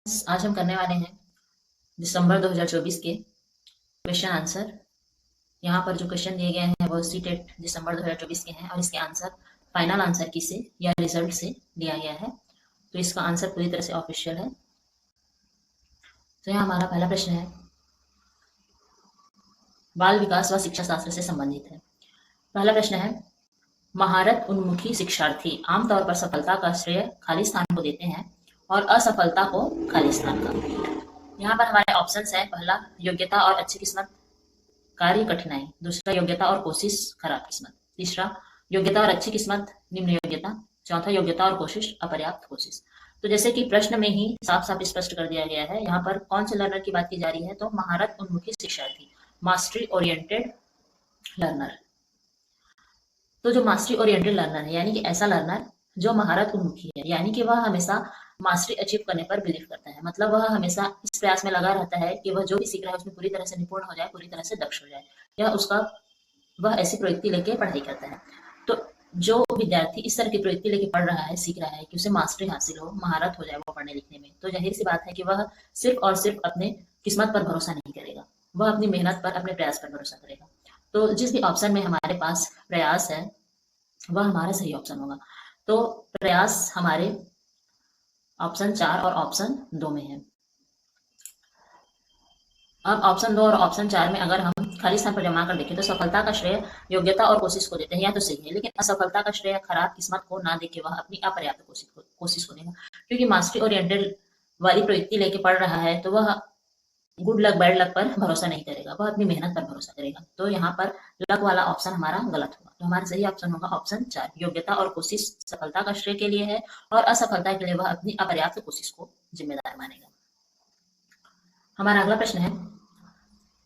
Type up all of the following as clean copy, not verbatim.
आज हम करने वाले हैं दिसंबर 2024 के क्वेश्चन आंसर। यहाँ पर जो क्वेश्चन दिए गए हैं वो सीटेट दिसंबर 2024 के हैं और इसके आंसर फाइनल आंसर की से या रिजल्ट से दिया गया है। तो इसका आंसर पूरी तरह से ऑफिशियल है। तो यहाँ हमारा पहला प्रश्न है, बाल विकास व शिक्षा शास्त्र से संबंधित है। पहला प्रश्न है, महारत उन्मुखी शिक्षार्थी आमतौर पर सफलता का श्रेय खाली स्थान को देते हैं और असफलता को खाली स्थान का। यहाँ पर हमारे ऑप्शंस हैं, पहला योग्यता और अच्छी किस्मत, कार्य कठिनाई, दूसरा योग्यता और कोशिश खराब किस्मत, तीसरा योग्यता और अच्छी किस्मत निम्न योग्यता, चौथा योग्यता और कोशिश अपर्याप्त कोशिश। तो जैसे कि प्रश्न में ही साफ साफ स्पष्ट कर दिया गया है, यहाँ पर कौन से लर्नर की बात की जा रही है, तो महारत उन्मुखी शिक्षार्थी, मास्टरी ओरिएंटेड लर्नर। तो जो मास्टरी ओरिएंटेड लर्नर है यानी कि ऐसा लर्नर जो महारत उन्मुखी है, यानी कि वह हमेशा मास्टरी अचीव करने पर बिलीव करता है। मतलब वह हमेशा इस प्रयास में लगा रहता है कि वह जो भी सीख रहा है उसमें पूरी तरह से निपुण हो जाए, पूरी तरह से दक्ष हो जाए, या उसका वह ऐसी प्रवृत्ति लेके पढ़ाई करता है। तो जो विद्यार्थी इस तरह की प्रवृत्ति लेके पढ़ रहा है, सीख रहा है कि उसे मास्टरी हासिल हो, महारत हो जाए वो पढ़ने लिखने में, तो जाहिर सी बात है कि वह सिर्फ और सिर्फ अपने किस्मत पर भरोसा नहीं करेगा, वह अपनी मेहनत पर, अपने प्रयास पर भरोसा करेगा। तो जिस भी ऑप्शन में हमारे पास प्रयास है वह हमारा सही ऑप्शन होगा। तो प्रयास हमारे ऑप्शन 4 और ऑप्शन 2 में है। अब ऑप्शन 2 और ऑप्शन 4 में अगर हम खाली स्थान पर जमा कर देखें तो सफलता का श्रेय योग्यता और कोशिश को देते हैं, या तो सही है, लेकिन असफलता का श्रेय खराब किस्मत को ना देके वह अपनी अपर्याप्त कोशिश को देगा। क्योंकि मास्टरी ओरिएंटेड वाली प्रवृत्ति लेके पढ़ रहा है तो वह गुड लक बैड लक पर भरोसा नहीं करेगा, वह अपनी मेहनत पर भरोसा करेगा। तो यहाँ पर लक वाला ऑप्शन हमारा गलत होगा। तो हमारा सही ऑप्शन होगा ऑप्शन 4, योग्यता और कोशिश सफलता का श्रेय के लिए है और असफलता के लिए वह अपनी अपर्याप्त कोशिश को जिम्मेदार मानेगा। हमारा अगला प्रश्न है,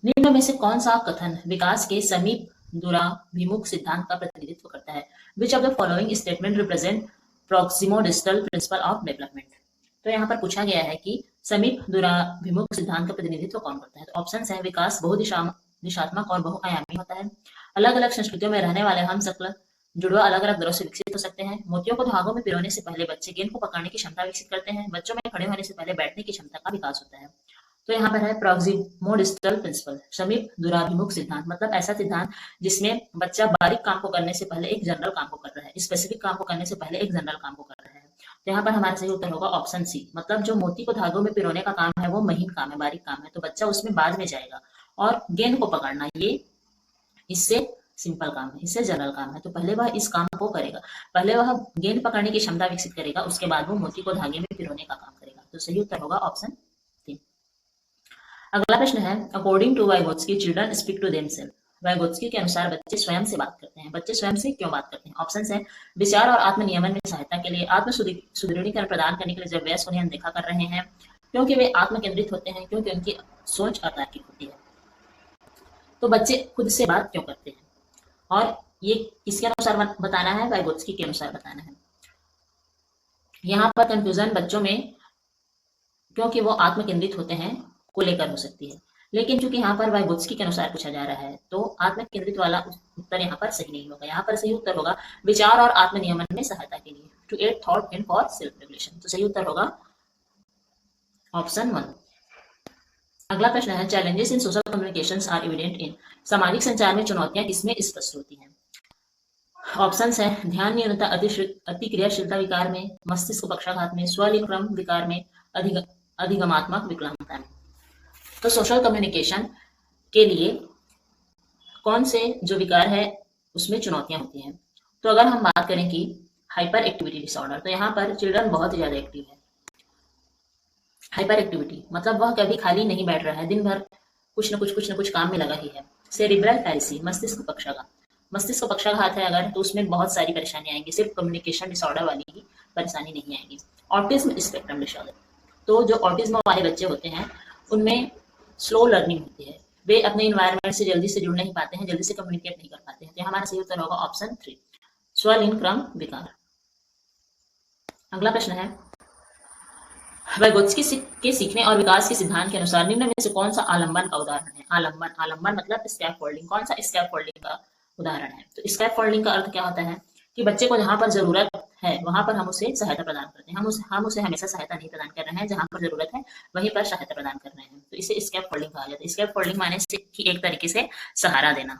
निम्न में से कौन सा कथन विकास के समीप दूराभिमुख सिद्धांत का प्रतिनिधित्व करता है? Which of the following statement represent proximo distal principle of development? तो यहाँ पर पूछा गया है कि समीप दूराभिमुख सिद्धांत का प्रतिनिधित्व कौन करता है। तो ऑप्शन है, विकास बहुदिशात्मक और बहुआयामी होता है, अलग अलग संस्कृतियों में रहने वाले हम सकल जुड़वा अलग अलग दरों से विकसित हो सकते हैं, मोतियों को धागों में पिरोने से पहले बच्चे गेंद को पकड़ने की क्षमता विकसित करते हैं, बच्चों में खड़े होने से पहले बैठने की क्षमता का विकास होता है। तो यहाँ पर है प्रोक्सिमो डिस्टल प्रिंसिपल, समीप दूराभिमुख सिद्धांत, मतलब ऐसा सिद्धांत जिसमें बच्चा बारीक काम को करने से पहले एक जनरल काम को कर रहा है, स्पेसिफिक काम को करने से पहले एक जनरल काम को कर रहा है। तो यहाँ पर हमारा सही उत्तर होगा ऑप्शन सी, मतलब जो मोती को धागों में पिरोने का काम है वो महीन काम है, बारीक काम है, तो बच्चा उसमें बाद में जाएगा। और गेंद को पकड़ना ये इससे सिंपल काम है, इससे जनरल काम है, तो पहले वह इस काम को करेगा, पहले वह गेंद पकड़ने की क्षमता विकसित करेगा, उसके बाद वो मोती को धागे में पिरोने का काम करेगा। तो सही उत्तर होगा ऑप्शन 3। अगला प्रश्न है, according to Vygotsky children speak to themselves. Vygotsky के अनुसार बच्चे स्वयं से बात करते हैं। बच्चे स्वयं से क्यों बात करते हैं? ऑप्शन है, विचार और आत्मनियमन में सहायता के लिए, आत्म सुदृढ़ीकरण प्रदान करने के लिए जब वयस्क उन्हें अनदेखा कर रहे हैं, क्योंकि वे आत्म केंद्रित होते हैं, क्योंकि उनकी सोच अतार्किक होती है। तो बच्चे खुद से बात क्यों करते हैं और ये किसके अनुसार बताना है? वाइगोत्स्की के अनुसार बताना है। यहाँ पर कंफ्यूजन बच्चों में क्योंकि वो आत्म केंद्रित होते हैं को लेकर हो सकती है, लेकिन चूंकि यहाँ पर वाइगोत्स्की के अनुसार पूछा जा रहा है तो आत्म केंद्रित वाला उत्तर यहाँ पर सही नहीं होगा। यहाँ पर सही उत्तर होगा विचार और आत्मनियमन में सहायता के लिए, to aid thought and for self regulation. तो सही उत्तर होगा ऑप्शन 1। अगला प्रश्न है, challenges in social communications are evident in. सामाजिक संचार में चुनौतियां किसमें स्पष्ट होती हैं? ऑप्शंस है, ध्यान न्यूनता अतिक्रियाशीलता विकार में, मस्तिष्क पक्षाघात में, स्वलिंग क्रम विकार में, अधिगमात्मक विकलांगता में। तो सोशल कम्युनिकेशन के लिए कौन से जो विकार है उसमें चुनौतियां होती हैं? तो अगर हम बात करें कि हाइपर एक्टिविटी डिसऑर्डर, तो यहाँ पर चिल्ड्रन बहुत ज्यादा एक्टिव है। हाइपर एक्टिविटी मतलब वह कभी खाली नहीं बैठ रहा है, दिन भर कुछ न कुछ काम में लगा ही है। सेरिब्रल पैलिसी, मस्तिष्क पक्षाघात, मस्तिष्क पक्षाघात है अगर तो उसमें बहुत सारी परेशानी आएंगी, सिर्फ कम्युनिकेशन डिसऑर्डर वाली ही परेशानी नहीं आएगी। ऑटिज्म स्पेक्ट्रम डिसऑर्डर, तो जो ऑटिज्म वाले बच्चे होते हैं उनमें स्लो लर्निंग होती है, वे अपने इन्वायरमेंट से जल्दी से जुड़ नहीं पाते हैं, जल्दी से कम्युनिकेट नहीं कर पाते हैं। तो हमारा सही उत्तर होगा ऑप्शन 3, स्वलिंग क्रम विकार। अगला प्रश्न है, वाइगोत्स्की के सीखने और विकास के सिद्धांत के अनुसार निम्न में से कौन सा आलंबन का उदाहरण है? आलंबन मतलब स्कैफोल्डिंग, कौन सा स्कैफोल्डिंग का उदाहरण है? तो स्कैफोल्डिंग का अर्थ क्या होता है कि बच्चे को जहां पर जरूरत है वहां पर हम उसे सहायता प्रदान करते हैं। हम उसे हमेशा सहायता नहीं प्रदान कर रहे हैं, जहां पर जरूरत है वहीं पर सहायता प्रदान कर रहे हैं। तो इसे स्कैप फोल्डिंग कहा जाता है। स्कैप फोल्डिंग माने एक तरीके से सहारा देना।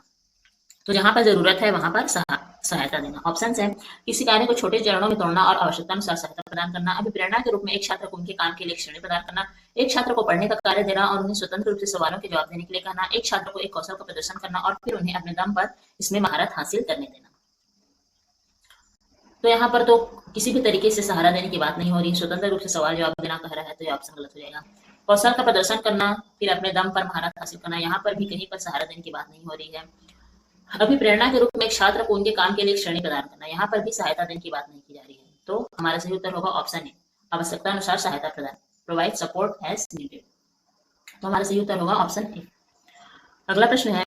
तो जहां पर जरूरत है वहां पर सहायता देना। ऑप्शन है किसी कार्य को छोटे चरणों में तोड़ना और आवश्यकता अनुसार सहायता प्रदान करना। अभिप्रेरणा के रूप में एक छात्र को उनके काम के लिए श्रेणी प्रदान करना। एक छात्र को पढ़ने का कार्य देना और उन्हें स्वतंत्र रूप से सवालों के जवाब देने के लिए कहना। एक छात्र को एक कौशल का प्रदर्शन करना और फिर उन्हें अपने दम पर इसमें महारत हासिल करने देना। तो यहाँ पर तो किसी भी तरीके से सहारा देने की बात नहीं हो रही, स्वतंत्र रूप से सवाल जवाब देना कह रहा है, तो ये ऑप्शन गलत हो जाएगा। कौशल का प्रदर्शन करना, फिर अपने दम पर महारत हासिल करना, यहाँ पर भी कहीं पर सहारा देने की बात नहीं हो रही है। अभिप्रेरणा के रूप में एक छात्र को उनके काम के लिए श्रेणी प्रदान करना, यहाँ पर भी सहायता देने की बात नहीं की जा रही है। तो हमारा सही उत्तर होगा ऑप्शन ए, आवश्यकता अनुसार सहायता प्रदान, प्रोवाइड सपोर्ट एज नीडेड। तो हमारा सही उत्तर होगा ऑप्शन ए। अगला प्रश्न है,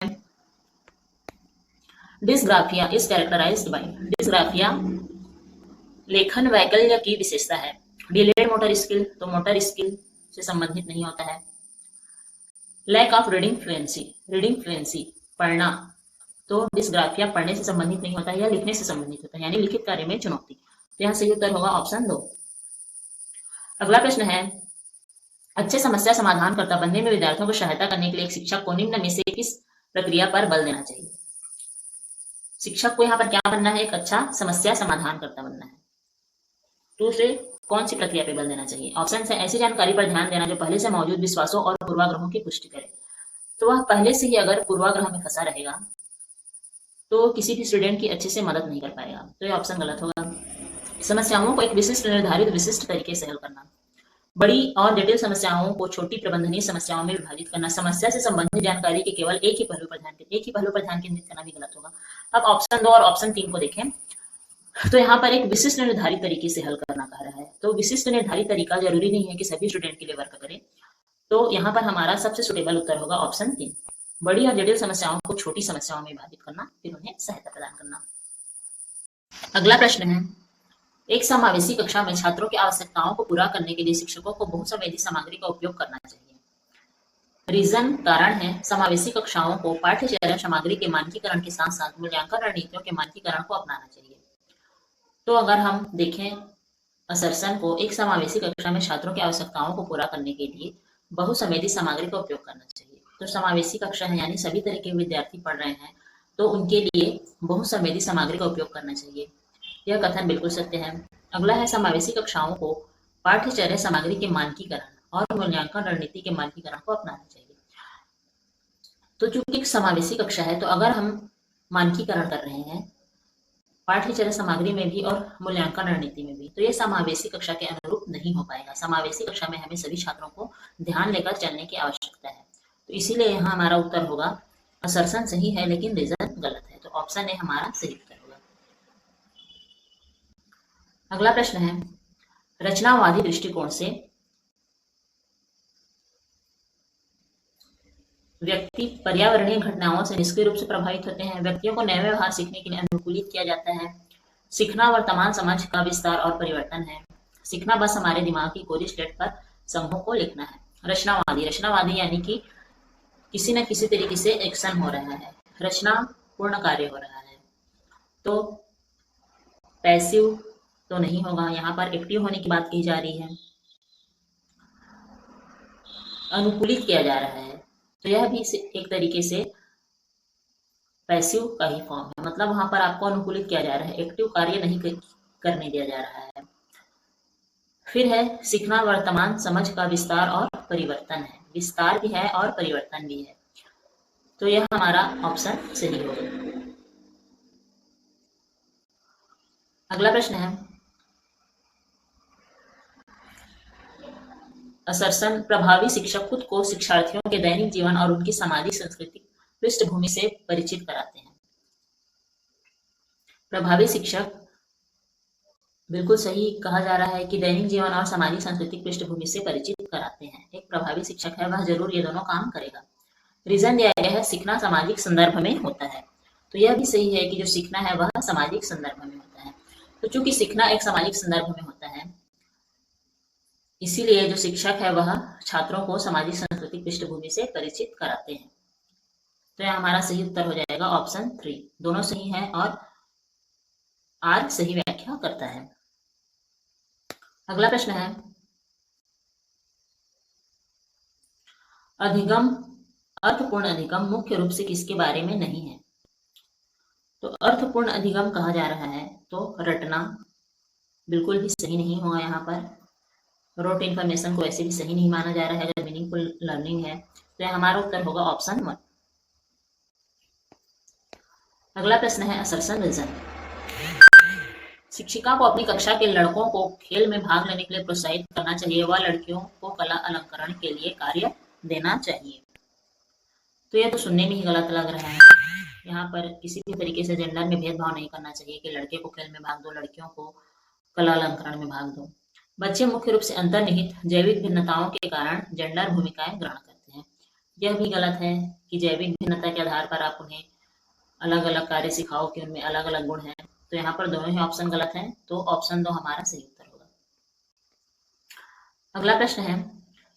dysgraphia is characterised by. Dysgraphia लेखन वैकल्य की विशेषता है। डिलेड मोटर स्किल, तो मोटर स्किल से संबंधित नहीं होता है। लैक ऑफ रीडिंग फ्लुएंसी पढ़ना, तो डिस्ग्राफिया पढ़ने से संबंधित नहीं होता है या लिखने से संबंधित होता है, यानी लिखित कार्य में चुनौती। तो यहाँ सही उत्तर होगा ऑप्शन 2। अगला प्रश्न है, अच्छे समस्या समाधानकर्ता बनने में विद्यार्थियों को सहायता करने के लिए एक शिक्षक को निम्न में से किस प्रक्रिया पर बल देना चाहिए। शिक्षक को यहाँ पर क्या बनना है, एक अच्छा समस्या समाधानकर्ता बनना है। तो उसे कौन सी प्रक्रिया पर बल देना चाहिए। ऑप्शन है, ऐसी जानकारी पर ध्यान देना जो पहले से मौजूद विश्वासों और पूर्वाग्रहों की पुष्टि करे। तो वह पहले से ही अगर पूर्वाग्रह में फंसा रहेगा तो किसी भी स्टूडेंट की अच्छे से मदद नहीं कर पाएगा, तो ये ऑप्शन गलत होगा। समस्याओं को एक विशिष्ट तरीके से हल करना, बड़ी और जटिल समस्याओं को छोटी प्रबंधनीय समस्याओं में विभाजित करना, समस्या से संबंधित जानकारी के केवल एक ही पहलू पर ध्यान केंद्रित करना भी गलत होगा। अब ऑप्शन 2 और ऑप्शन 3 को देखें, तो यहाँ पर एक विशिष्ट निर्धारित तरीके से हल करना कह रहा है। तो विशिष्ट निर्धारित तरीका जरूरी नहीं है कि सभी स्टूडेंट के लिए वर्क करे, तो यहाँ पर हमारा सबसे सुटेबल उत्तर होगा ऑप्शन 3, बड़ी और जटिल समस्याओं को छोटी समस्याओं में विभाजित करना, फिर उन्हें सहायता प्रदान करना। अगला प्रश्न है, एक समावेशी कक्षा में छात्रों की आवश्यकताओं को पूरा करने के लिए शिक्षकों को बहुसंवेदी सामग्री का उपयोग करना चाहिए। रीजन कारण है, समावेशी कक्षाओं को पाठ्यचर्या सामग्री के मानकीकरण के साथ साथ मूल्यांकन रणनीतियों के मानकीकरण को अपनाना चाहिए। तो अगर हम देखें असर्सन को, एक समावेशी कक्षा में छात्रों की आवश्यकताओं को पूरा करने के लिए बहुसंवेदी सामग्री का उपयोग करना चाहिए। तो समावेशी कक्षा है यानी सभी तरह के विद्यार्थी पढ़ रहे हैं, तो उनके लिए बहुसंवेदी सामग्री का उपयोग करना चाहिए। यह कथन बिल्कुल सत्य है। अगला है, समावेशी कक्षाओं को पाठ्यचर्या सामग्री के मानकीकरण और मूल्यांकन रणनीति के मानकीकरण को अपनाना चाहिए। तो चूंकि समावेशी कक्षा है, तो अगर हम मानकीकरण कर रहे हैं पाठ्यचर्या सामग्री में भी और मूल्यांकन रणनीति में भी, तो यह समावेशी कक्षा के अनुरूप नहीं हो पाएगा। समावेशी कक्षा में हमें सभी छात्रों को ध्यान लेकर चलने की आवश्यकता है, तो इसीलिए यहाँ हमारा उत्तर होगा, असर्सन सही है लेकिन रीजन गलत है, तो ऑप्शन ए हमारा सही उत्तर होगा। अगला प्रश्न है, रचनावादी दृष्टिकोण से व्यक्ति पर्यावरणीय घटनाओं से निष्क्रिय रूप से प्रभावित होते हैं। व्यक्तियों को नए व्यवहार सीखने के लिए अनुकूलित किया जाता है। सीखना वर्तमान समझ का विस्तार और परिवर्तन है। सीखना बस हमारे दिमाग की कोरी स्लेट पर समूह को लिखना है। रचनावादी यानी कि किसी न किसी तरीके से एक्शन हो रहा है, रचना पूर्ण कार्य हो रहा है। तो पैसिव तो नहीं होगा, यहाँ पर एक्टिव होने की बात की जा रही है। अनुकूलित किया जा रहा है, तो यह भी एक तरीके से पैसिव का ही फॉर्म है, मतलब वहां पर आपको अनुकूलित किया जा रहा है, एक्टिव कार्य नहीं करने दिया जा रहा है। फिर है, सीखना वर्तमान समझ का विस्तार और परिवर्तन है, विस्तार भी है और परिवर्तन भी है, तो यह हमारा ऑप्शन सही होगा। अगला प्रश्न है, असर्सन प्रभावी शिक्षक खुद को शिक्षार्थियों के दैनिक जीवन और उनकी सामाजिक सांस्कृतिक पृष्ठभूमि से परिचित कराते हैं। प्रभावी शिक्षक, बिल्कुल सही कहा जा रहा है कि दैनिक जीवन और सामाजिक सांस्कृतिक पृष्ठभूमि से परिचित कराते हैं। एक प्रभावी शिक्षक है वह जरूर ये दोनों काम करेगा। रीजन दिया गया है, सीखना सामाजिक संदर्भ में होता है, तो यह भी सही है कि जो सीखना है वह सामाजिक संदर्भ में होता है। तो चूंकि सीखना एक सामाजिक संदर्भ में होता है, इसीलिए जो शिक्षक है वह छात्रों को सामाजिक सांस्कृतिक पृष्ठभूमि से परिचित कराते हैं। तो यह हमारा सही उत्तर हो जाएगा ऑप्शन 3, दोनों सही है और आर सही व्याख्या करता है। अगला प्रश्न है, अधिगम, अर्थपूर्ण अधिगम मुख्य रूप से किसके बारे में नहीं है? तो अर्थपूर्ण अधिगम कहा जा रहा है तो रटना बिल्कुल भी सही नहीं होगा। यहाँ पर रोट इन्फॉर्मेशन को ऐसे भी सही नहीं माना जा रहा है अगर मीनिंगफुल लर्निंग है। तो यह हमारा उत्तर होगा ऑप्शन 1। अगला प्रश्न है असर्शन रीजन। शिक्षिका को अपनी कक्षा के लड़कों को खेल में भाग लेने के लिए प्रोत्साहित करना चाहिए व लड़कियों को कला अलंकरण के लिए कार्य देना चाहिए। तो यह तो सुनने में ही गलत लग रहा है। यहाँ पर किसी भी तरीके से जेंडर में भेदभाव नहीं करना चाहिए कि लड़के को खेल में भाग दो, लड़कियों को कला अलंकरण में भाग दो। बच्चे मुख्य रूप से अंतर्निहित जैविक भिन्नताओं के कारण जेंडर भूमिकाएं ग्रहण करते हैं। यह भी गलत है कि जैविक भिन्नता के आधार पर आप उन्हें अलग अलग कार्य सिखाओ कि उनमें अलग अलग गुण हैं। तो यहाँ पर दोनों ही ऑप्शन गलत हैं, तो ऑप्शन 2 हमारा सही उत्तर होगा। अगला प्रश्न है,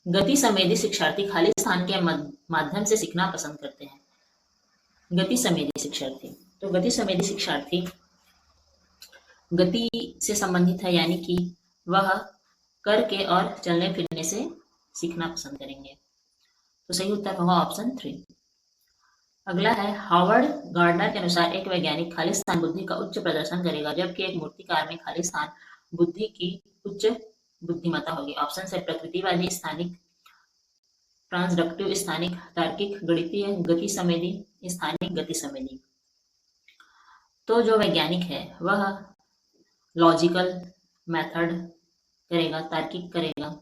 गति संवेदी शिक्षार्थी खाली स्थान के माध्यम से सीखना पसंद करते हैं। गति संवेदी शिक्षार्थी, तो गति संवेदी शिक्षार्थी गति से संबंधित है, यानी कि वह करके और चलने फिरने से सीखना पसंद करेंगे। तो सही उत्तर होगा ऑप्शन 3। अगला है, हावर्ड गार्डनर के अनुसार एक वैज्ञानिक खाली स्थान बुद्धि का उच्च प्रदर्शन करेगा जबकि एक मूर्तिकार में खाली स्थान बुद्धि की उच्च बुद्धिमत्ता होगी। ऑप्शन है प्रकृतिवादी, स्थानिक ट्रांसडक्टिव, स्थानिक तार्किक, गणितीय गति संवेदी, स्थानिक गति संवेदी। तो जो वैज्ञानिक है वह लॉजिकल मेथड करेगा, तार्किक करेगा,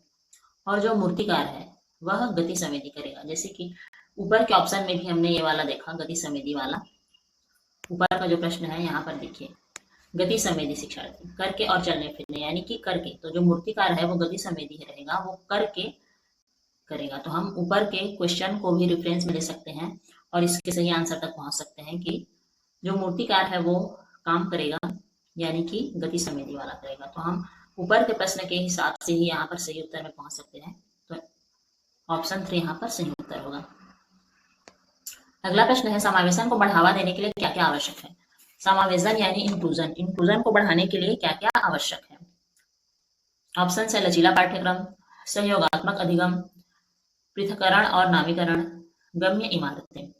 और जो मूर्तिकार है वह गति संवेदी करेगा। जैसे कि ऊपर के ऑप्शन में भी हमने ये वाला देखा, गति संवेदी वाला। ऊपर का जो प्रश्न है यहाँ पर देखिए, गति संवेदी शिक्षार्थी करके और चलने फिरने, यानी कि करके। तो जो मूर्तिकार है वो गति संवेदी रहेगा, वो करके करेगा। तो हम ऊपर के क्वेश्चन को भी रेफरेंस में ले सकते हैं और इसके सही आंसर तक पहुंच सकते हैं कि जो मूर्तिकार है वो काम करेगा, यानी कि गति संवेदी वाला करेगा। तो हम ऊपर के प्रश्न के हिसाब से ही यहाँ पर सही उत्तर में पहुंच सकते हैं। तो ऑप्शन 3 यहाँ पर सही उत्तर होगा। अगला प्रश्न है, समावेशन को बढ़ावा देने के लिए क्या क्या आवश्यक है? समावेशन यानी इंक्लूजन, इंक्लूजन को बढ़ाने के लिए क्या क्या आवश्यक है? ऑप्शन है लचीला पाठ्यक्रम, सहयोगात्मक अधिगम, पृथक्करण और नामीकरण, गम्य इमारतें।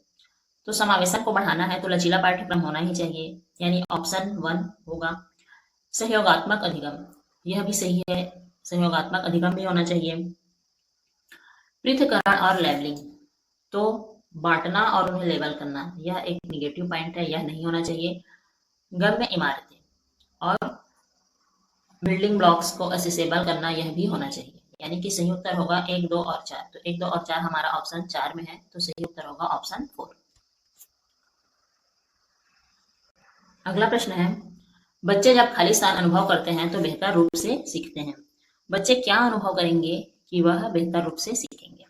तो समावेशन को बढ़ाना है तो लचीला पाठ्यक्रम होना ही चाहिए, यानी ऑप्शन 1 होगा। सहयोगात्मक अधिगम, यह भी सही है, सहयोगात्मक अधिगम भी होना चाहिए। पृथक्करण और लेबलिंग, तो बांटना और उन्हें लेबल करना, यह एक निगेटिव पॉइंट है, यह नहीं होना चाहिए। गम्य इमारतें और बिल्डिंग ब्लॉक्स को असेसेबल करना, यह भी होना चाहिए। यानी कि सही उत्तर होगा 1, 2 और 4। तो 1, 2 और 4 हमारा ऑप्शन 4 में है, तो सही उत्तर होगा ऑप्शन 4। अगला प्रश्न है, बच्चे जब खाली स्थान अनुभव करते हैं तो बेहतर रूप से सीखते हैं। बच्चे क्या अनुभव करेंगे कि वह बेहतर रूप से सीखेंगे?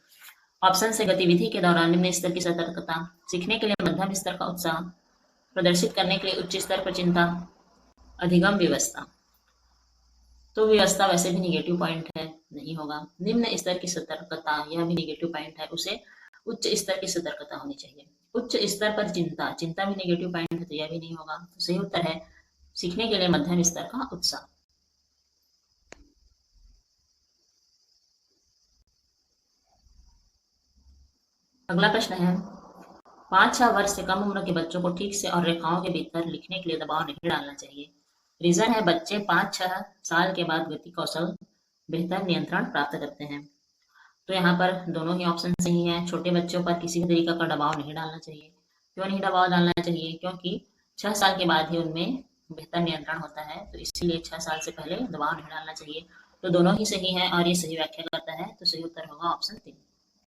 ऑप्शन से गतिविधि के दौरान निम्न स्तर की सतर्कता, सीखने के लिए मध्यम स्तर का उत्साह, प्रदर्शित करने के लिए उच्च स्तर पर चिंता, अधिगम व्यवस्था। तो व्यवस्था वैसे भी निगेटिव पॉइंट है, नहीं होगा। निम्न स्तर की सतर्कता, यह भी निगेटिव पॉइंट है, उसे उच्च स्तर की सतर्कता होनी चाहिए। उच्च स्तर पर चिंता, चिंता भी निगेटिव पॉइंट है, तो यह भी नहीं होगा। तो सही उत्तर है सीखने के लिए मध्यम स्तर का उत्साह। अगला प्रश्न है, 5-6 वर्ष से कम उम्र के बच्चों को ठीक से और रेखाओं के भीतर लिखने के लिए दबाव नहीं डालना चाहिए। रीजन है, बच्चे 5-6 साल के बाद गति कौशल बेहतर नियंत्रण प्राप्त करते हैं। तो यहाँ पर दोनों ही ऑप्शन सही हैं। छोटे बच्चों पर किसी भी तरीका का दबाव नहीं डालना चाहिए। क्यों नहीं दबाव डालना चाहिए? क्योंकि 6 साल के बाद ही उनमें बेहतर नियंत्रण होता है, तो इसीलिए 6 साल से पहले दबाव नहीं डालना चाहिए। तो दोनों ही सही है और ये सही व्याख्या करता है, तो सही उत्तर होगा ऑप्शन 3।